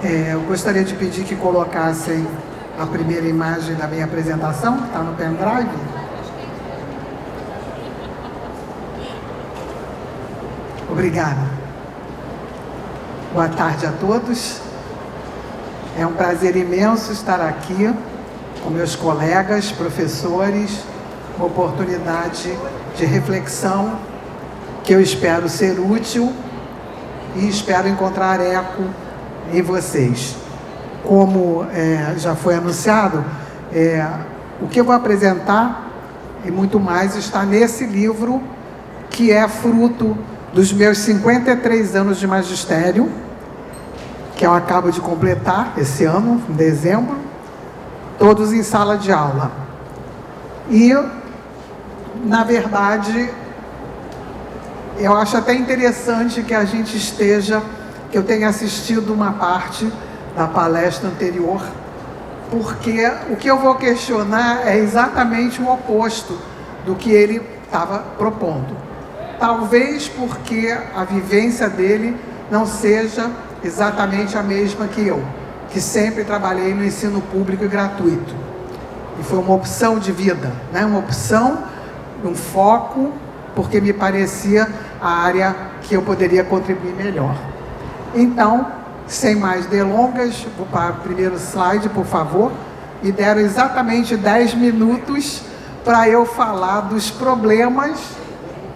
Eu gostaria de pedir que colocassem a primeira imagem da minha apresentação, que está no pendrive. Obrigada. Boa tarde a todos. É um prazer imenso estar aqui com meus colegas, professores, uma oportunidade de reflexão que eu espero ser útil e espero encontrar eco em vocês. Como já foi anunciado, o que eu vou apresentar e muito mais está nesse livro, que é fruto dos meus 53 anos de magistério, que eu acabo de completar esse ano, em dezembro, todos em sala de aula. E, na verdade, eu acho até interessante que a gente que eu tenha assistido uma parte da palestra anterior, porque o que eu vou questionar é exatamente o oposto do que ele estava propondo. Talvez porque a vivência dele não seja exatamente a mesma que eu, que sempre trabalhei no ensino público e gratuito. E foi uma opção de vida, né? Uma opção, um foco, porque me parecia a área que eu poderia contribuir melhor. Então, sem mais delongas, vou para o primeiro slide, por favor. Me deram exatamente 10 minutos para eu falar dos problemas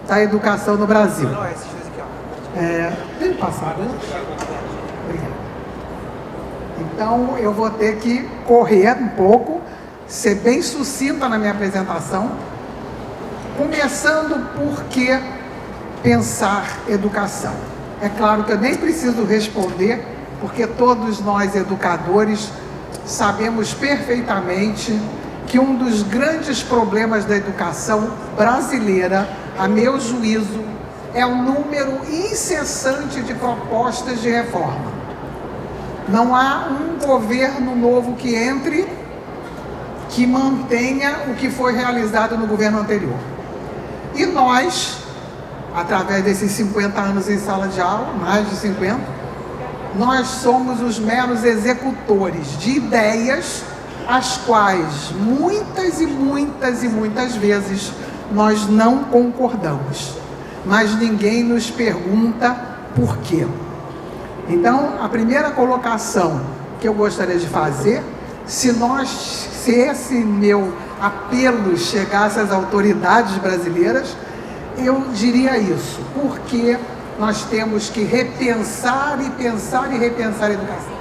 da educação no Brasil. Tem que passar, né? Obrigado. Então, eu vou ter que correr um pouco, ser bem sucinta na minha apresentação, começando por que pensar educação. É claro que eu nem preciso responder, porque todos nós educadores sabemos perfeitamente que um dos grandes problemas da educação brasileira, a meu juízo, é o número incessante de propostas de reforma. Não há um governo novo que entre que mantenha o que foi realizado no governo anterior. E nós, através desses 50 anos em sala de aula, mais de 50, nós somos os meros executores de ideias, as quais muitas e muitas vezes nós não concordamos, mas ninguém nos pergunta por quê. Então, a primeira colocação que eu gostaria de fazer, se esse meu apelo chegasse às autoridades brasileiras, eu diria isso, porque nós temos que repensar e pensar e repensar a educação.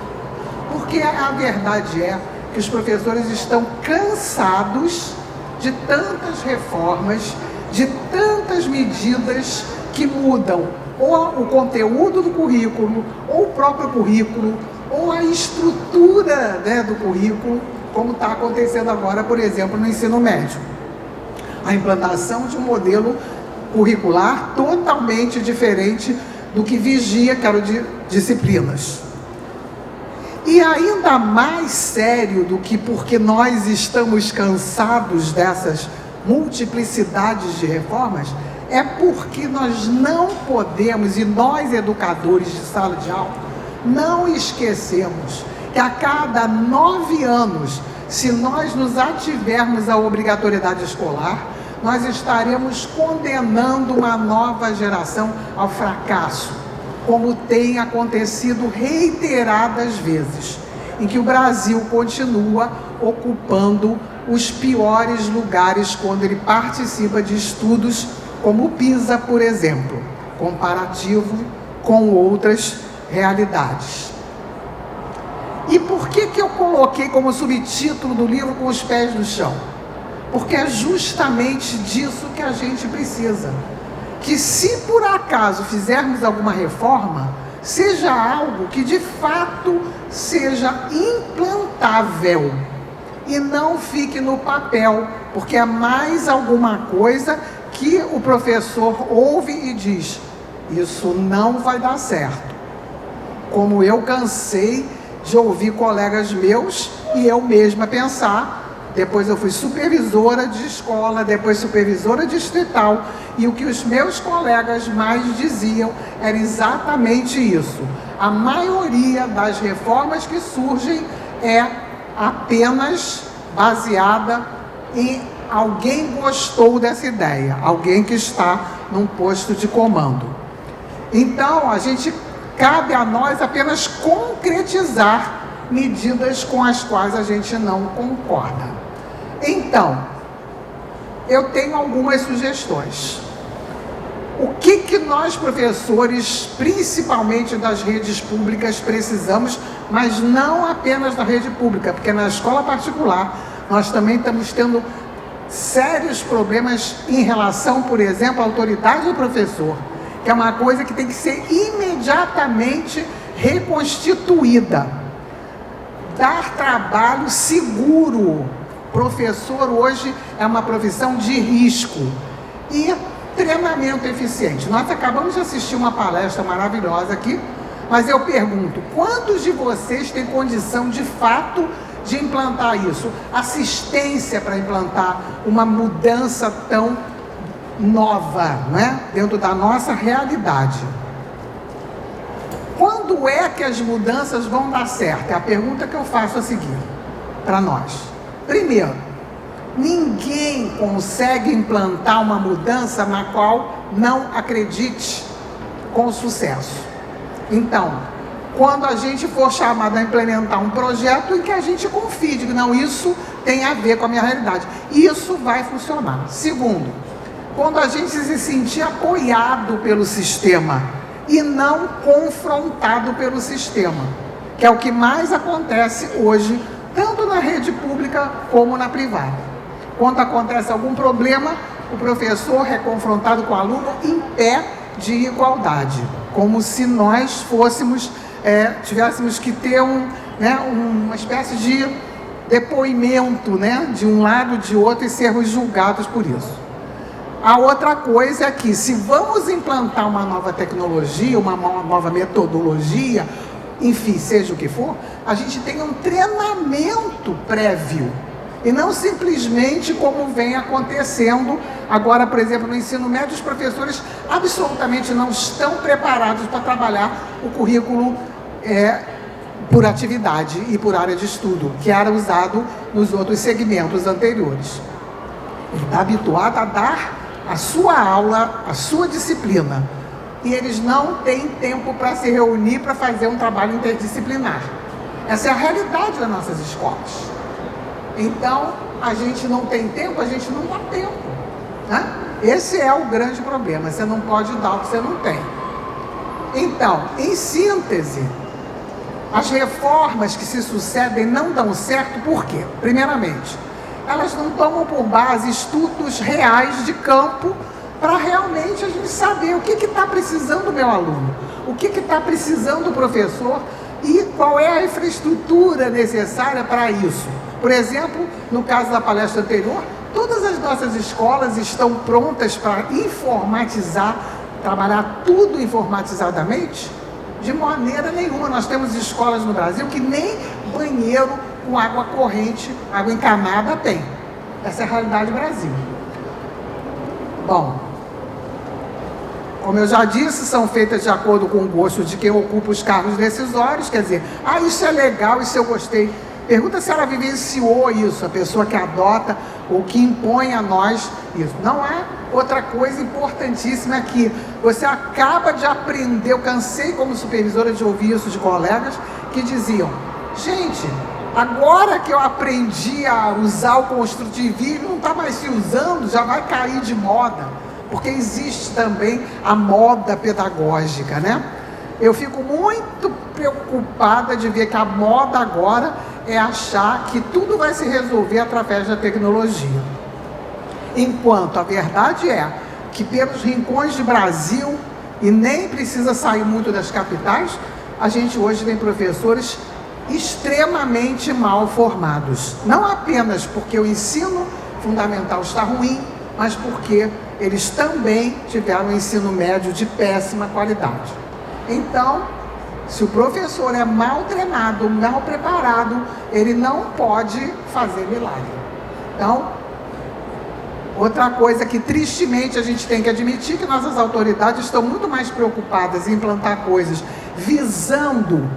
Porque a verdade é que os professores estão cansados de tantas reformas, de tantas medidas que mudam ou o conteúdo do currículo, ou o próprio currículo, ou a estrutura, né, do currículo, como está acontecendo agora, por exemplo, no ensino médio. A implantação de um modelo curricular totalmente diferente do que vigia, que eram de disciplinas. E ainda mais sério do que porque nós estamos cansados dessas multiplicidades de reformas, é porque nós não podemos, e nós educadores de sala de aula, não esquecemos que a cada 9 anos, se nós nos ativermos à obrigatoriedade escolar, nós estaremos condenando uma nova geração ao fracasso, como tem acontecido reiteradas vezes, em que o Brasil continua ocupando os piores lugares quando ele participa de estudos como o PISA, por exemplo, comparativo com outras realidades. E por que eu coloquei como subtítulo do livro Com os Pés no Chão? Porque é justamente disso que a gente precisa. Que se por acaso fizermos alguma reforma, seja algo que de fato seja implantável e não fique no papel, porque é mais alguma coisa que o professor ouve e diz: isso não vai dar certo. Como eu cansei de ouvir colegas meus e eu mesma pensar depois eu fui supervisora de escola, depois supervisora distrital, e o que os meus colegas mais diziam era exatamente isso. A maioria das reformas que surgem é apenas baseada em alguém gostou dessa ideia, alguém que está num posto de comando. Então, cabe a nós apenas concretizar medidas com as quais a gente não concorda. Então, eu tenho algumas sugestões. O que nós, professores, principalmente das redes públicas, precisamos, mas não apenas da rede pública, porque na escola particular nós também estamos tendo sérios problemas em relação, por exemplo, à autoridade do professor, que é uma coisa que tem que ser imediatamente reconstituída. Dar trabalho seguro. Professor hoje é uma profissão de risco. E treinamento eficiente. Nós acabamos de assistir uma palestra maravilhosa aqui, mas eu pergunto, quantos de vocês têm condição de fato de implantar isso? Assistência para implantar uma mudança tão nova, né? Dentro da nossa realidade. Quando é que as mudanças vão dar certo? É a pergunta que eu faço a seguir para nós. Primeiro, ninguém consegue implantar uma mudança na qual não acredite com sucesso. Então, quando a gente for chamado a implementar um projeto em que a gente confie, que não, isso tem a ver com a minha realidade, isso vai funcionar. Segundo, quando a gente se sentir apoiado pelo sistema e não confrontado pelo sistema, que é o que mais acontece hoje, tanto na rede pública como na privada. Quando acontece algum problema, o professor é confrontado com o aluno em pé de igualdade, como se nós tivéssemos que ter uma espécie de depoimento, de um lado e de outro, e sermos julgados por isso. A outra coisa é que, se vamos implantar uma nova tecnologia, uma nova metodologia, enfim, seja o que for, a gente tem um treinamento prévio. E não simplesmente como vem acontecendo agora, por exemplo, no ensino médio, os professores absolutamente não estão preparados para trabalhar o currículo por atividade e por área de estudo, que era usado nos outros segmentos anteriores. Ele está habituado a dar a sua aula, a sua disciplina, e eles não têm tempo para se reunir para fazer um trabalho interdisciplinar. Essa é a realidade das nossas escolas. Então, a gente não tem tempo, a gente não dá tempo, né? Esse é o grande problema, você não pode dar o que você não tem. Então, em síntese, as reformas que se sucedem não dão certo, por quê? Primeiramente, elas não tomam por base estudos reais de campo para realmente a gente saber o que está precisando o meu aluno, o que está precisando o professor e qual é a infraestrutura necessária para isso. Por exemplo, no caso da palestra anterior, todas as nossas escolas estão prontas para informatizar, trabalhar tudo informatizadamente? De maneira nenhuma. Nós temos escolas no Brasil que nem banheiro com água corrente, água encanada tem. Essa é a realidade do Brasil. Bom, como eu já disse, são feitas de acordo com o gosto de quem ocupa os cargos decisórios, quer dizer, isso é legal, isso eu gostei. Pergunta se ela vivenciou isso, a pessoa que adota ou que impõe a nós isso. Não há outra coisa importantíssima que você acaba de aprender. Eu cansei como supervisora de ouvir isso de colegas que diziam, gente, agora que eu aprendi a usar o construtivismo, não está mais se usando, já vai cair de moda, porque existe também a moda pedagógica, né? Eu fico muito preocupada de ver que a moda agora é achar que tudo vai se resolver através da tecnologia. Enquanto a verdade é que pelos rincões de Brasil, e nem precisa sair muito das capitais, a gente hoje tem professores extremamente mal formados. Não apenas porque o ensino fundamental está ruim, mas porque eles também tiveram um ensino médio de péssima qualidade. Então, se o professor é mal treinado, mal preparado, ele não pode fazer milagre. Então, outra coisa que tristemente a gente tem que admitir, que nossas autoridades estão muito mais preocupadas em implantar coisas visando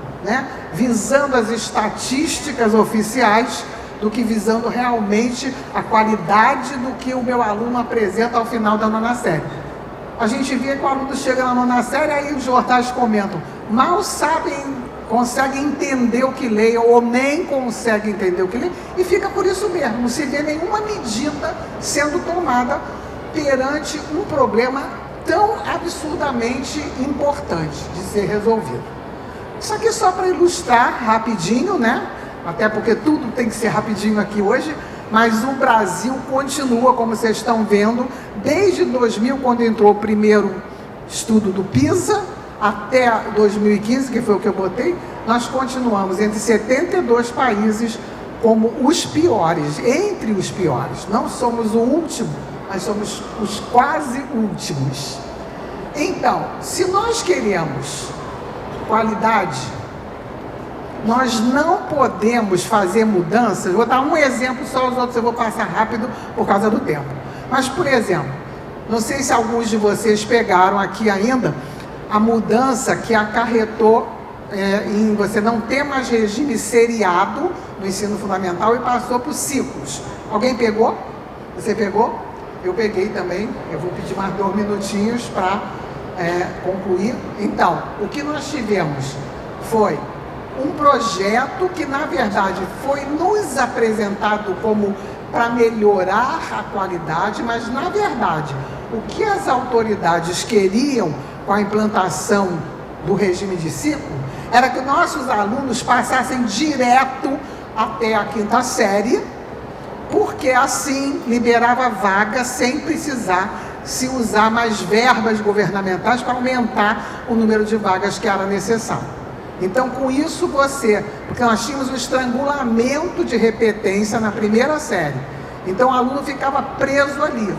as estatísticas oficiais, do que visando realmente a qualidade do que o meu aluno apresenta ao final da 9ª série. A gente vê que o aluno chega na 9ª série, aí os jornais comentam, mal conseguem entender o que leem, ou nem conseguem entender o que leem, e fica por isso mesmo, não se vê nenhuma medida sendo tomada perante um problema tão absurdamente importante de ser resolvido. Isso aqui só para ilustrar rapidinho, né? Até porque tudo tem que ser rapidinho aqui hoje, mas o Brasil continua, como vocês estão vendo, desde 2000, quando entrou o primeiro estudo do PISA, até 2015, que foi o que eu botei, nós continuamos entre 72 países como os piores, entre os piores. Não somos o último, mas somos os quase últimos. Então, se nós queremos qualidade, nós não podemos fazer mudanças. Vou dar um exemplo só, os outros eu vou passar rápido por causa do tempo. Mas, por exemplo, não sei se alguns de vocês pegaram aqui ainda a mudança que acarretou em você não ter mais regime seriado no ensino fundamental e passou para os ciclos. Alguém pegou? Você pegou? Eu peguei também. Eu vou pedir mais 2 minutinhos para concluir. Então, o que nós tivemos foi um projeto que, na verdade, foi nos apresentado como para melhorar a qualidade, mas, na verdade, o que as autoridades queriam com a implantação do regime de ciclo era que nossos alunos passassem direto até a 5ª série, porque assim liberava vaga sem precisar se usar mais verbas governamentais para aumentar o número de vagas que era necessário. Então, com isso porque nós tínhamos um estrangulamento de repetência na 1ª série, então o aluno ficava preso ali.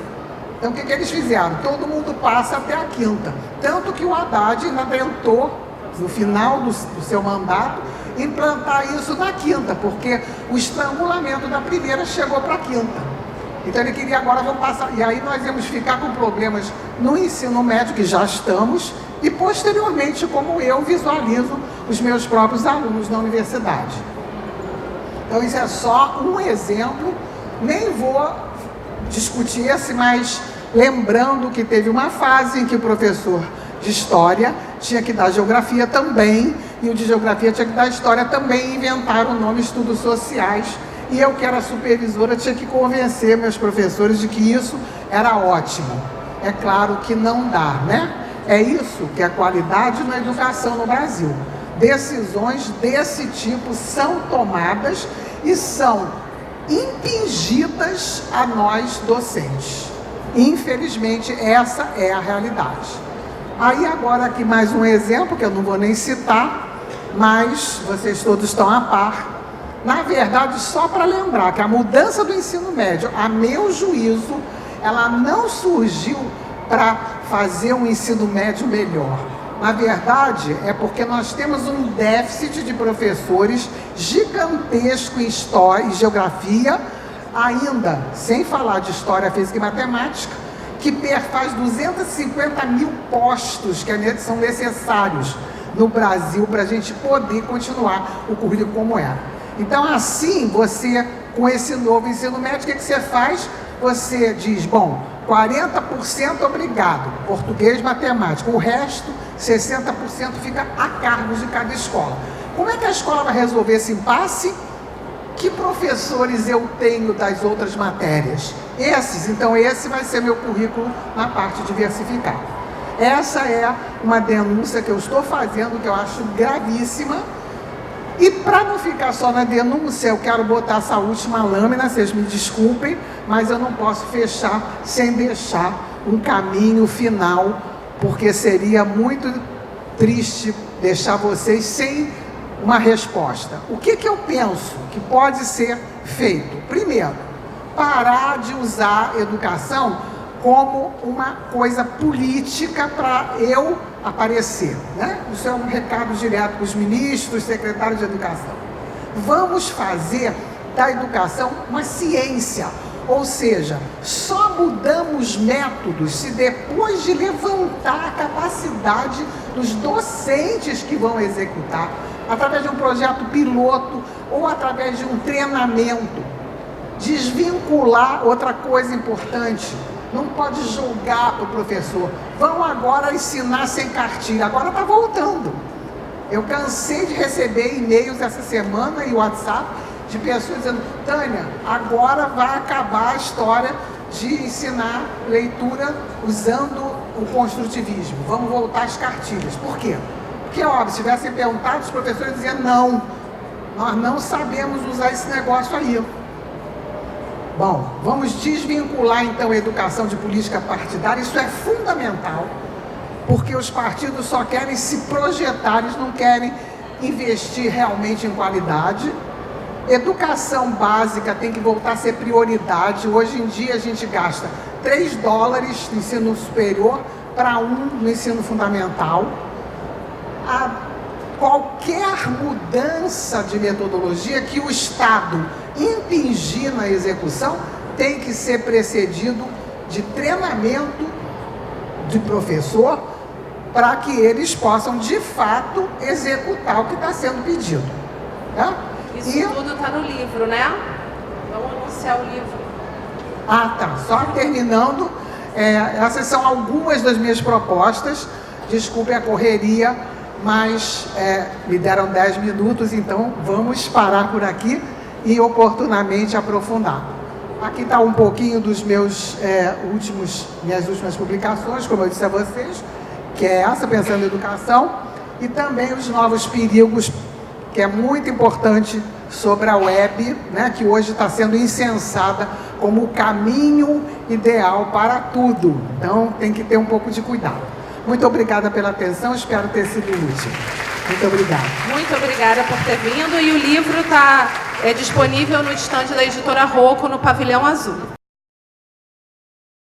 Então, o que eles fizeram? Todo mundo passa até a 5ª, tanto que o Haddad ainda tentou, no final do seu mandato, implantar isso na 5ª, porque o estrangulamento da 1ª chegou para a 5ª. Então ele queria agora, vamos passar, e aí nós íamos ficar com problemas no ensino médio, que já estamos, e posteriormente, como eu visualizo os meus próprios alunos na universidade. Então isso é só um exemplo, nem vou discutir esse, mas lembrando que teve uma fase em que o professor de História tinha que dar Geografia também, e o de Geografia tinha que dar História também, e inventaram o nome Estudos Sociais, e eu, que era supervisora, tinha que convencer meus professores de que isso era ótimo. É claro que não dá, né? É isso que é a qualidade na educação no Brasil. Decisões desse tipo são tomadas e são impingidas a nós docentes. Infelizmente, essa é a realidade. Aí agora aqui mais um exemplo, que eu não vou nem citar, mas vocês todos estão a par. Na verdade, só para lembrar que a mudança do ensino médio, a meu juízo, ela não surgiu para fazer um ensino médio melhor. Na verdade, é porque nós temos um déficit de professores gigantesco em História e Geografia, ainda, sem falar de História, Física e Matemática, que faz 250 mil postos que são necessários no Brasil para a gente poder continuar o currículo como era. Então, assim, você, com esse novo ensino médio, o que você faz? Você diz, bom, 40% obrigado, português, matemática, o resto, 60% fica a cargo de cada escola. Como é que a escola vai resolver esse impasse? Que professores eu tenho das outras matérias? Esses, então esse vai ser meu currículo na parte diversificada. Essa é uma denúncia que eu estou fazendo, que eu acho gravíssima. E para não ficar só na denúncia, eu quero botar essa última lâmina, vocês me desculpem, mas eu não posso fechar sem deixar um caminho final, porque seria muito triste deixar vocês sem uma resposta. O que eu penso que pode ser feito? Primeiro, parar de usar educação como uma coisa política para eu aparecer, né? Isso é um recado direto para os ministros, secretários de educação. Vamos fazer da educação uma ciência, Ou seja, só mudamos métodos se depois de levantar a capacidade dos docentes que vão executar, através de um projeto piloto ou através de um treinamento. Desvincular, outra coisa importante, não pode jogar para o professor. Vão agora ensinar sem cartilha, agora está voltando. Eu cansei de receber e-mails essa semana e WhatsApp de pessoas dizendo: Tânia, agora vai acabar a história de ensinar leitura usando o construtivismo. Vamos voltar às cartilhas. Por quê? Porque, óbvio, se tivessem perguntado, os professores diziam: não, nós não sabemos usar esse negócio aí. Bom, vamos desvincular então a educação de política partidária. Isso é fundamental, porque os partidos só querem se projetar, eles não querem investir realmente em qualidade. Educação básica tem que voltar a ser prioridade. Hoje em dia a gente gasta $3 no ensino superior para 1 no ensino fundamental. Qualquer mudança de metodologia que o Estado impingir na execução tem que ser precedido de treinamento de professor para que eles possam de fato executar o que está sendo pedido, tá? Isso tudo está no livro, né? Vamos anunciar o livro. Ah, tá. Só terminando, essas são algumas das minhas propostas. Desculpe a correria, mas me deram 10 minutos, então vamos parar por aqui e oportunamente aprofundar. Aqui está um pouquinho dos minhas últimas publicações, como eu disse a vocês, que é essa, Pensando em Educação, e também os novos perigos, que é muito importante, sobre a web, né, que hoje está sendo incensada como o caminho ideal para tudo. Então, tem que ter um pouco de cuidado. Muito obrigada pela atenção, espero ter sido útil. Muito obrigada. Muito obrigada por ter vindo, e o livro está disponível no estande da Editora Rocco, no Pavilhão Azul.